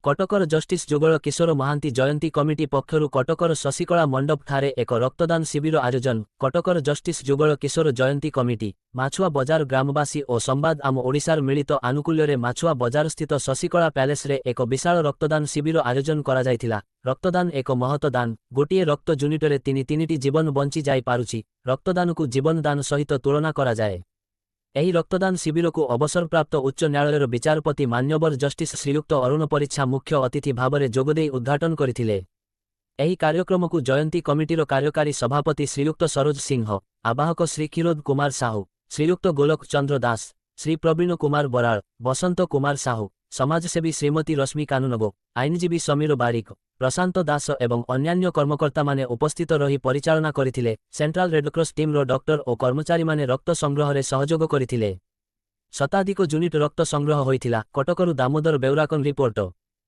कटकर जस्टिस जुगल किशोर महांती जयंती कमिटी पक्षरु कटकर शशिकला मंडप ठारे एक रक्तदान शिविर आयोजन। कटकर जस्टिस जुगल किशोर जयंती कमिटी माछुआ बजार ग्रामवासी और संवाद आम ओडिशार मिलित आनुकूल्य माछुआ बजार स्थित शशिकला पैलेस रे एक विशाल रक्तदान शिविर आयोजन करा जायथिला। रक्तदान एक महत दान। गोटिए रक्त यूनिट रे तीनिटी जीवन बंची जाई पारुछि। रक्तदान को जीवन दान सहित तुलना करा जाए। ଏହି ରକ୍ତଦାନ ଶିବିରକୁ ଅବସରପ୍ରାପ୍ତ ଉଚ୍ଚ ନ୍ୟାୟାଳୟର ବିଚାରପତି ମାନ୍ୟବର ଜଷ୍ଟିସ୍ ଶ୍ରୀଯୁକ୍ତ ଅରୁଣ ପରିଚ୍ଛା ମୁଖ୍ୟ ଅତିଥି ଭାବରେ ଯୋଗଦେଇ ଉଦ୍ଘାଟନ କରିଥିଲେ। ଏହି କାର୍ଯ୍ୟକ୍ରମକୁ ଜୟନ୍ତୀ କମିଟିର କାର୍ଯ୍ୟକାରୀ ସଭାପତି ଶ୍ରୀଯୁକ୍ତ ସରୋଜ ସିଂହ, ଆବାହକ ଶ୍ରୀ କ୍ଷୀରୋଦ କୁମାର ସାହୁ, ଶ୍ରୀଯୁକ୍ତ ଗୋଲକ ଚନ୍ଦ୍ର ଦାସ, ଶ୍ରୀ ପ୍ରବୀଣ କୁମାର ବରାଳ, ବସନ୍ତ କୁମାର ସାହୁ, ସମାଜସେବୀ ଶ୍ରୀମତୀ ରଶ୍ମି କାନୁନଗୋ, ଆଇନଜୀବୀ ସମୀର ବାରିକ, प्रशांत दास एवं अन्यान्य कर्मकर्ता माने उपस्थित रही परिचालना करिथिले। सेंट्रल रेडक्रॉस टीम रो डॉक्टर और कर्मचारी माने रक्त संग्रह रे सहयोग करिथिले। शताधिक यूनिट रक्त संग्रह होइथिला। कटकरू दामोदर बेउराकन रिपोर्ट।